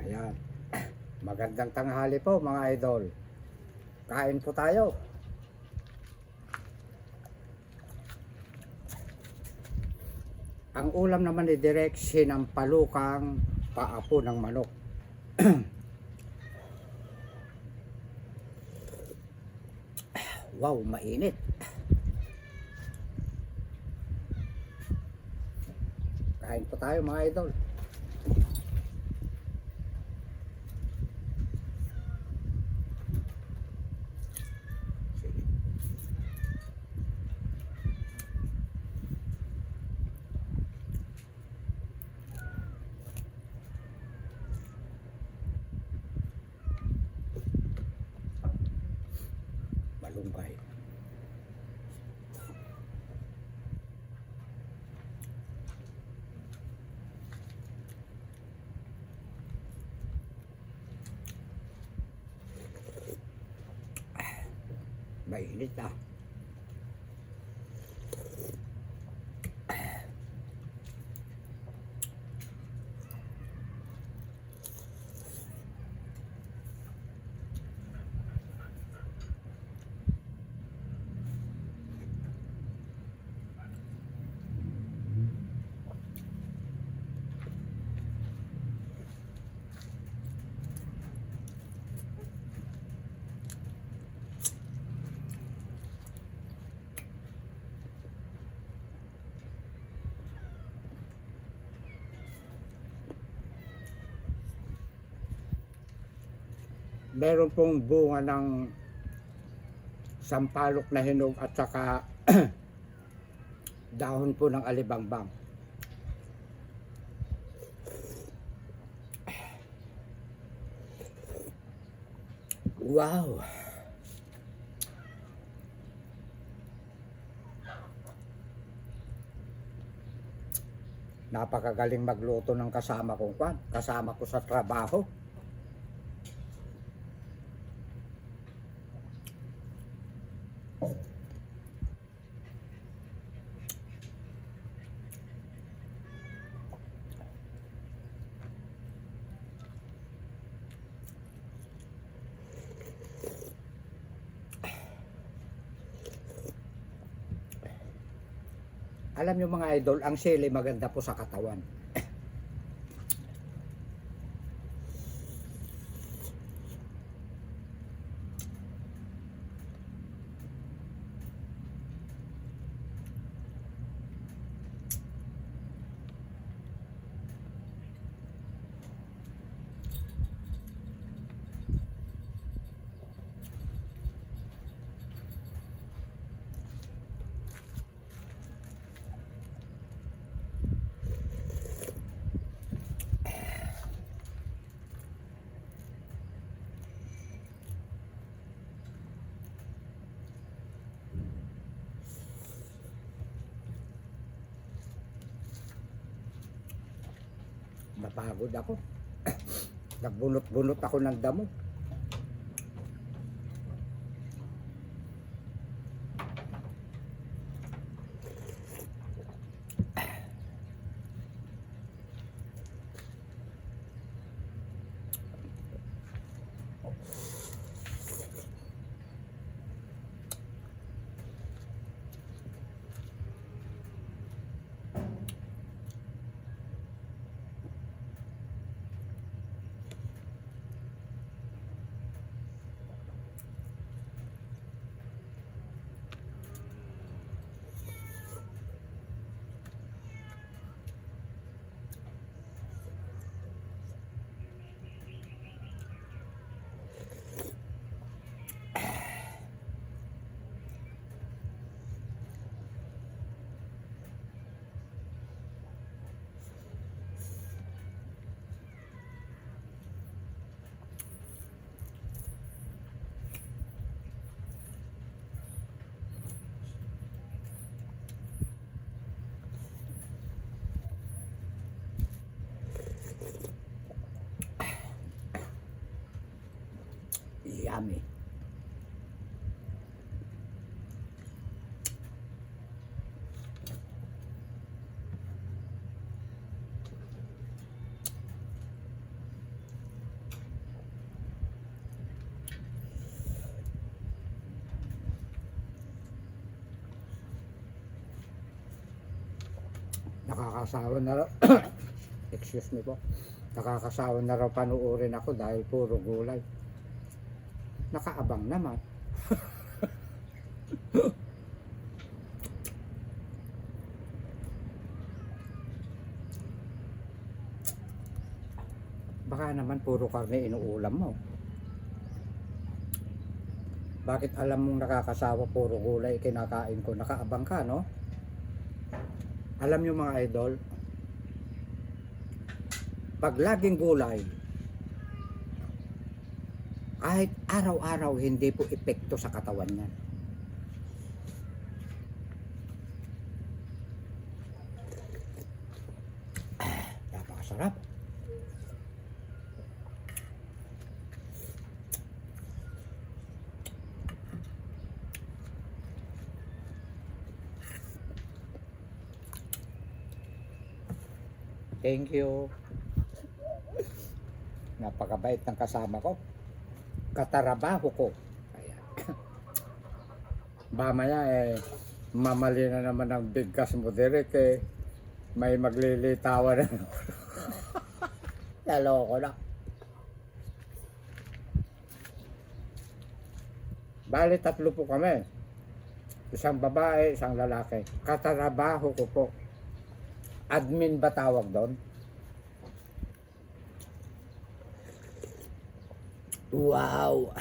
Ayan. Magandang tanghali po mga idol. Kain po tayo. Ang ulam naman ni Direk sinampalukang paapo ng manok. Wow, mainit. Kain po tayo mga idol. Malunggay. Mainit ah. Meron pong bunga ng sampalok na hinog at saka dahon po ng alibangbang. Wow! Napakagaling magluto ng kasama ko sa trabaho. Alam niyo mga idol, ang sili maganda po sa katawan. Napagod ako. Nagbunot-bunot ako ng damo. Yummy. Nakakasawa na raw. Excuse me po. Nakakasawa na raw panuorin ako dahil puro gulay. Nakaabang naman. Baka naman puro karne inuulam mo. Bakit alam mong nakakasawa puro gulay kinakain ko? Nakaabang ka, no? Alam nyo mga idol, pag laging gulay, kahit araw-araw hindi po epekto sa katawan niyan. Napakasarap. Thank you. Napakabait ng kasama ko. Katarabaho ko. Ayan. Mamaya mamali na naman ang bigkas mo, Derek. May maglilitawan na. Naloko na. Bali, 3 po kami. Isang babae, isang lalaki. Katarabaho ko po. Admin ba tawag doon? Wow!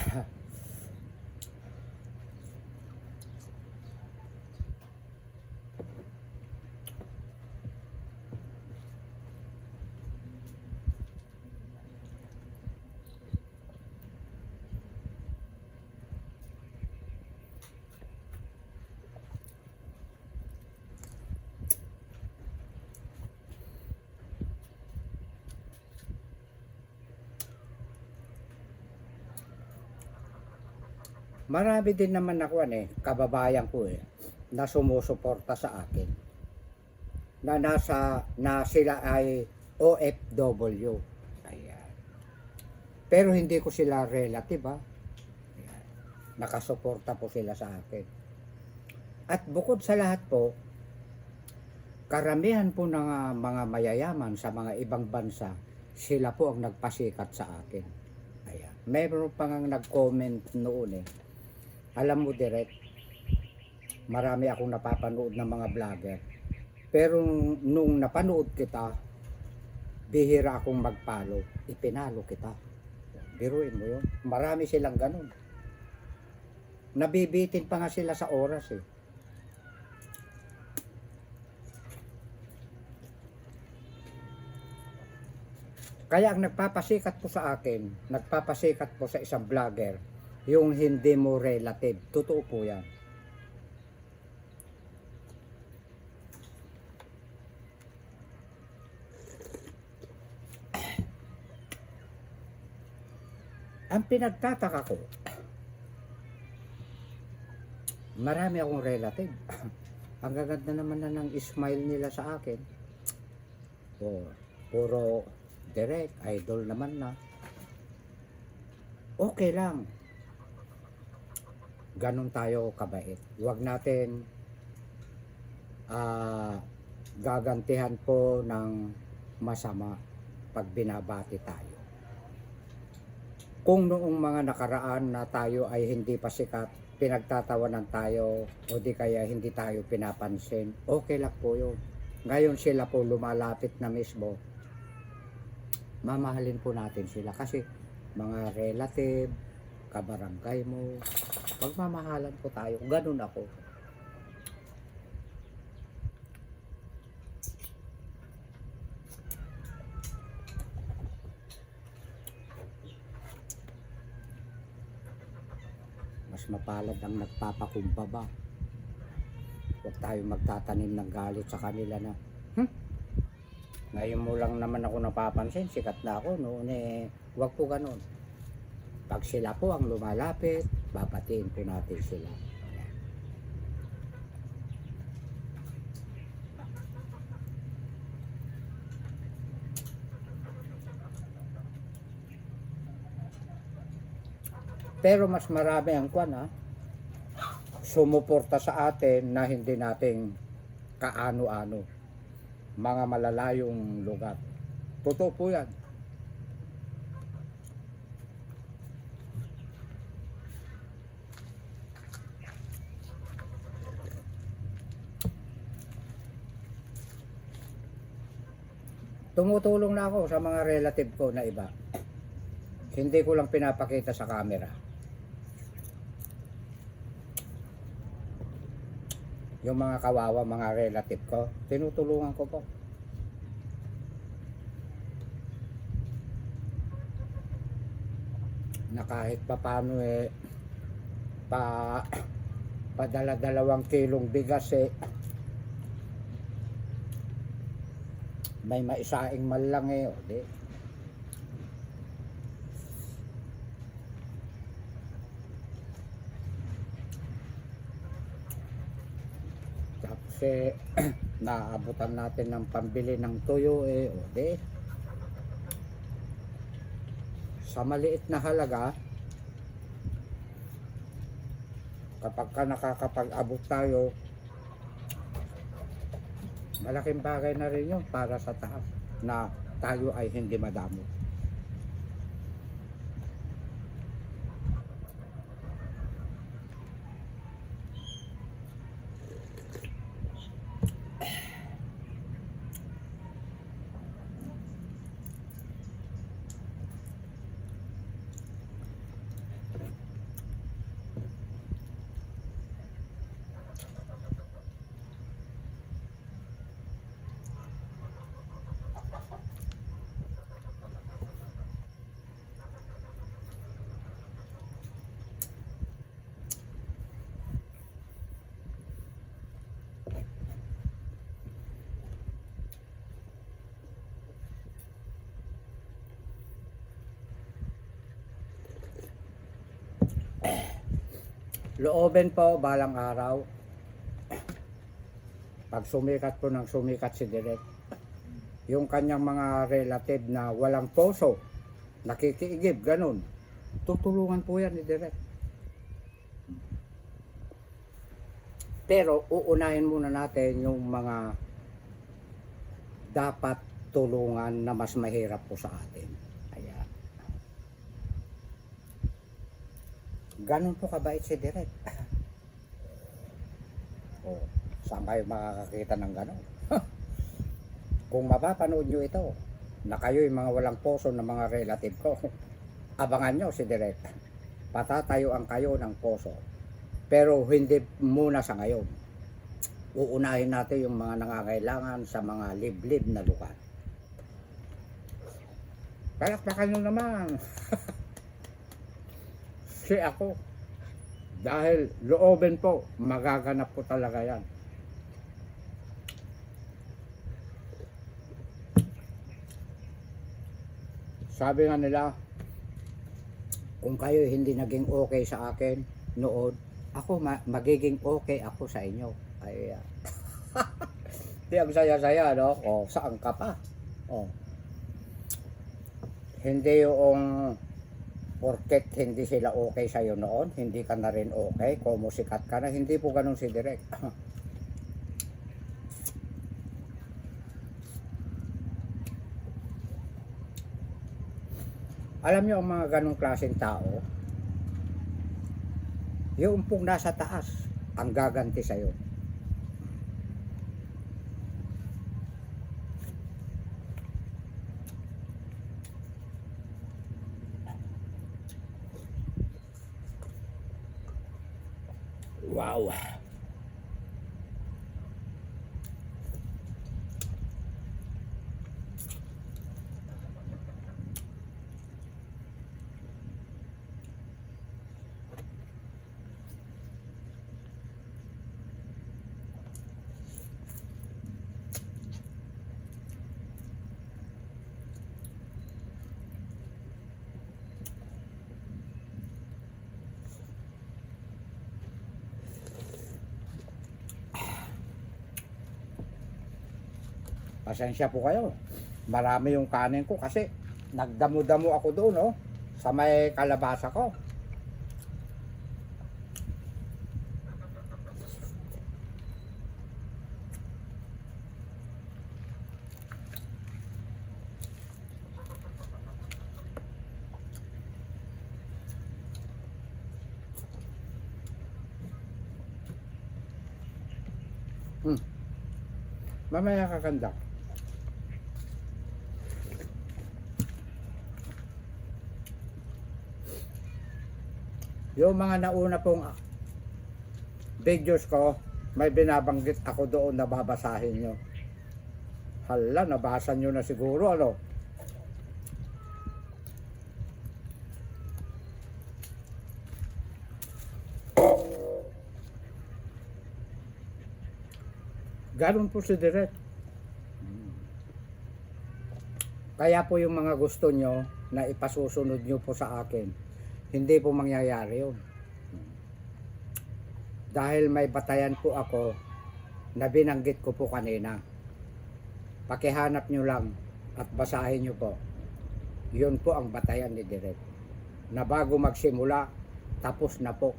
Marami din naman ako kababayan ko na sumusuporta sa akin. Na sila ay OFW. Ayan. Pero hindi ko sila relative Ayan. Nakasuporta po sila sa akin. At bukod sa lahat po, karamihan po ng mga mayayaman sa mga ibang bansa, sila po ang nagpasikat sa akin. Ayan. Mayroon pa nga nag-comment noon Alam mo, direct, marami akong napapanood ng mga vlogger. Pero nung napanood kita, bihira akong magpalo, ipinalo kita. Biruin mo yun. Marami silang ganun. Nabibitin pa nga sila sa oras Kaya ang nagpapasikat po sa akin, nagpapasikat po sa isang vlogger, yung hindi mo relative. Totoo po yan. Ang pinagtataka ko, marami akong relative. Ang gaganda naman na ng smile nila sa akin. Puro direct, idol naman na. Okay lang. Ganon tayo kabait. Huwag natin gagantihan po ng masama pag binabati tayo. Kung noong mga nakaraan na tayo ay hindi pa sikat, pinagtatawanan tayo o di kaya hindi tayo pinapansin, okay lang po yun. Ngayon sila po lumalapit na mismo, mamahalin po natin sila kasi mga relative, kabarangay mo, pagmamahalan po tayo. Ganun ako. Mas mapalad ang nagpapakumbaba. Huwag tayo magtatanim ng galit sa kanila na ngayon mo lang naman ako napapansin, sikat na ako noon huwag po ganun. Pag sila po ang lumalapit, babatiin po natin sila. Pero mas marami ang sumuporta sa atin na hindi nating kaano-ano. mga malalayong lugar. Totoo po yan. Tumutulong na ako sa mga relative ko na iba. Hindi ko lang pinapakita sa camera. Yung mga kawawa, mga relative ko, tinutulungan ko po. Na kahit papaano padala 2 kilong bigas may maisaing man lang di. Tapos naabutan natin ng pambili ng tuyo di. Sa maliit na halaga, kapag ka nakakapag-abot tayo, malaking bagay na rin yun para sa taas na tayo ay hindi madamo. Loobin po balang araw, pag sumikat po ng sumikat si Direk, yung kanyang mga relative na walang puso, nakikiigib, ganun, tutulungan po yan ni Direk. Pero uunahin muna natin yung mga dapat tulungan na mas mahirap po sa atin. Ayan. Ganun po kabait si Direk. Oh, saan kayo makakakita ng ganun? Kung mapapanood nyo ito, na kayo'y mga walang puso na mga relative ko, abangan nyo si Direk. Patatayuan kayo ng puso. Pero hindi muna sa ngayon. Uunahin natin yung mga nangangailangan sa mga liblib na lugar. Palakpakan nyo naman. Si ako. Dahil loobin po, magaganap po talaga yan. Sabi nga nila, kung kayo hindi naging okay sa akin noon, ako magiging okay ako sa inyo. Ay, di ang saya-saya, no? O, saan ka pa? O, hindi yung porket hindi sila okay sa'yo noon, hindi ka na rin okay, kumusikat ka na, hindi po ganun si Direk. Alam niyo ang mga ganong klaseng tao, yung pong nasa taas, ang gaganti sa'yo. Wow! Pasensya po kayo. Marami yung kanin ko kasi nagdamo-damo ako doon, no? Sa may kalabasa ko. Mamaya kakanda. Yung mga nauna pong videos ko, may binabanggit ako doon na babasahin nyo. Hala, nabasa nyo na siguro, ano? Ganun po si Direk. Kaya po yung mga gusto nyo na ipasusunod nyo po sa akin, hindi po mangyayari yun. Dahil may batayan po ako na binanggit ko po kanina. Pakihanap nyo lang at basahin nyo po. Yun po ang batayan ni Direk. Na bago magsimula, tapos na po.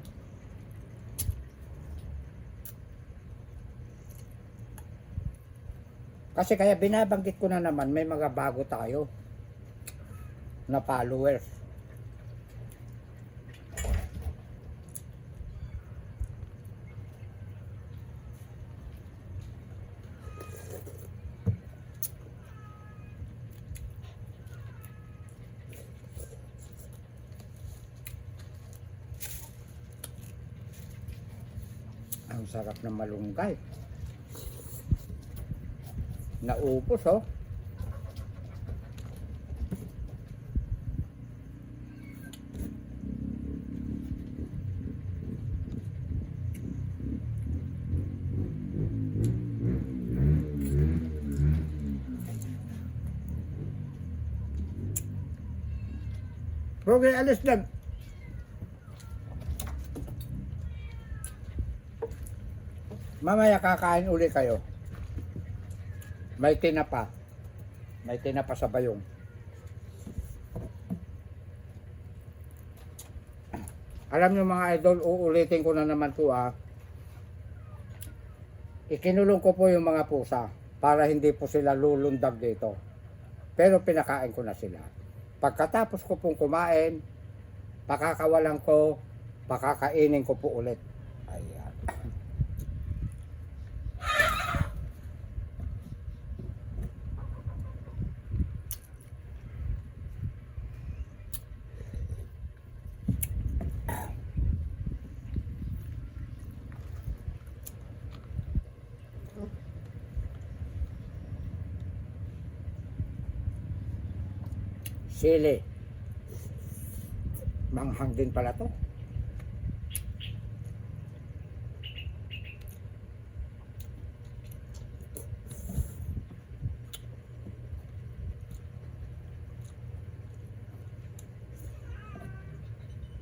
Kasi kaya binabanggit ko na naman, may mga bago tayo na followers. Ang sarap ng malunggay. Naupos, oh. Okay, alis lang. Mamaya kakain uli kayo. May tinapa. May tinapa sa bayong. Alam nyo mga idol, uulitin ko na naman po ikinulong ko po yung mga pusa para hindi po sila lulundag dito. Pero pinakain ko na sila. Pagkatapos ko pong kumain, pakakawalan ko, pakakainin ko po ulit. Ayan. Sili. Manghang din pala to.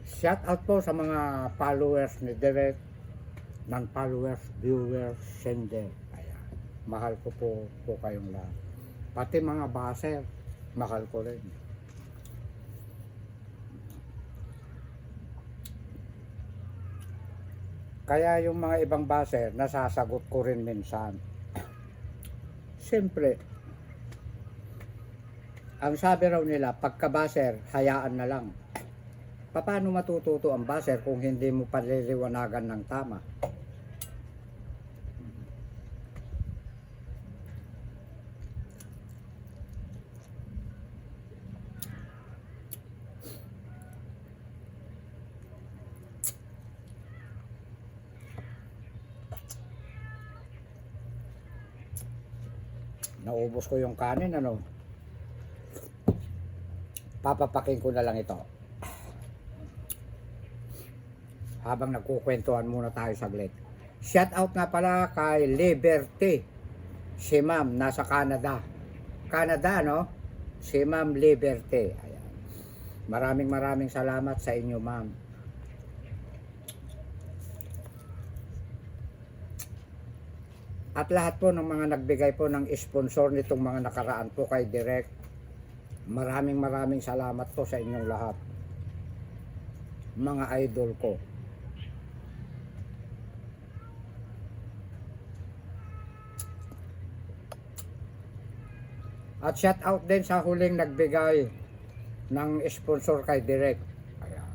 Shout out po sa mga followers ni Direk, non-followers, viewers, sender. Ayan. Mahal ko po kayong lahat. Pati mga baser, mahal ko rin. Kaya yung mga ibang baser, nasasagot ko rin minsan. Siyempre, ang sabi raw nila, pagka baser, hayaan na lang. Paano matututo ang baser kung hindi mo paliliwanagan ng tama? Naubos ko yung kanin, ano? Papapakin ko na lang ito. Habang nagkukwentuhan muna tayo saglit. Shout out nga pala kay Liberty. Si ma'am, nasa Canada. Canada, no? Si ma'am Liberty. Ayan. Maraming salamat sa inyo, ma'am. At lahat po ng mga nagbigay po ng sponsor nitong mga nakaraan po kay Direk. Maraming salamat po sa inyong lahat. Mga idol ko. At shout out din sa huling nagbigay ng sponsor kay Direk. Ayan.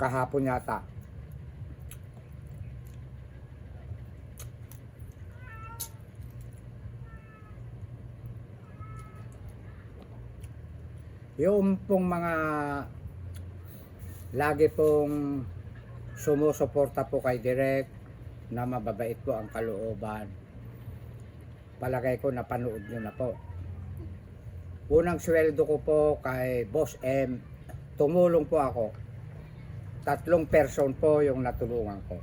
Kahapon yata. Yung pong mga lagi pong sumusuporta po kay Direk na mababait po ang kalooban. Palagay ko napanood nyo na po. Unang sweldo ko po kay Boss M, tumulong po ako. 3 person po yung natulungan ko.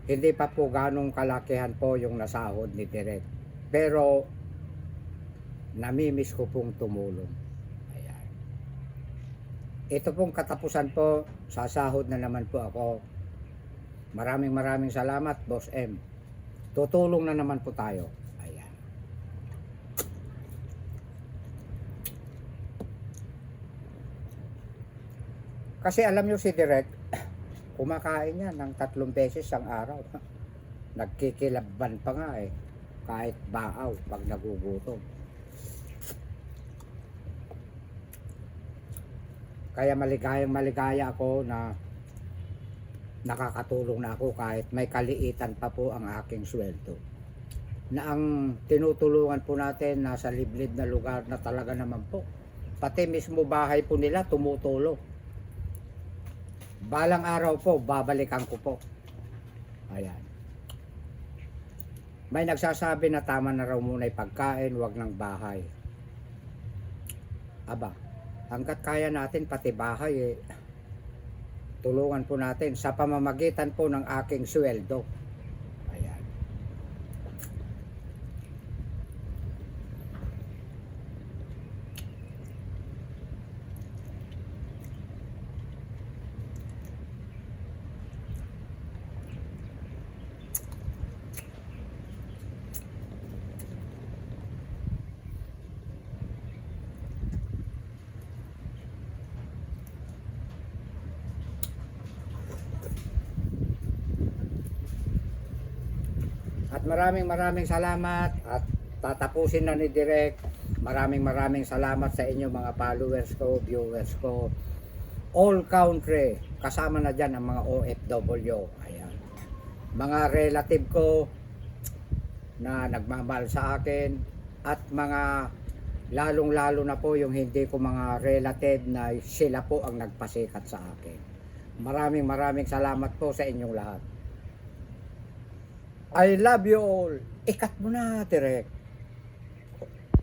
Hindi pa po ganong kalakihan po yung nasahod ni Direk. Pero namimiss ko pong tumulong. Ayan. Ito pong katapusan po, sasahod na naman po ako. Maraming salamat, Boss M. Tutulong na naman po tayo. Ayan. Kasi alam nyo si Direk, kumakain yan ng 3 beses ang araw. Nagkikilaban pa nga eh. Kahit baaw pag nagugutom. Kaya maligaya ako na nakakatulong na ako kahit may kaliitan pa po ang aking sweldo. Na ang tinutulungan po natin nasa liblib na lugar na talaga naman po. Pati mismo bahay po nila tumutulong. Balang araw po, babalikan ko po. Ayan. May nagsasabi na tama na raw muna yung pagkain, wag ng bahay. Aba, hanggat kaya natin pati bahay tulungan po natin sa pamamagitan po ng aking sweldo. Ayan. At maraming salamat at tatapusin na ni Direk. Maraming salamat sa inyo mga followers ko, viewers ko. All country, kasama na dyan ang mga OFW. Ayan. Mga relative ko na nagmamahal sa akin at mga lalong-lalo na po yung hindi ko mga relative na sila po ang nagpasikat sa akin. Maraming salamat po sa inyong lahat. I love you all. Ikat mo na, Direk.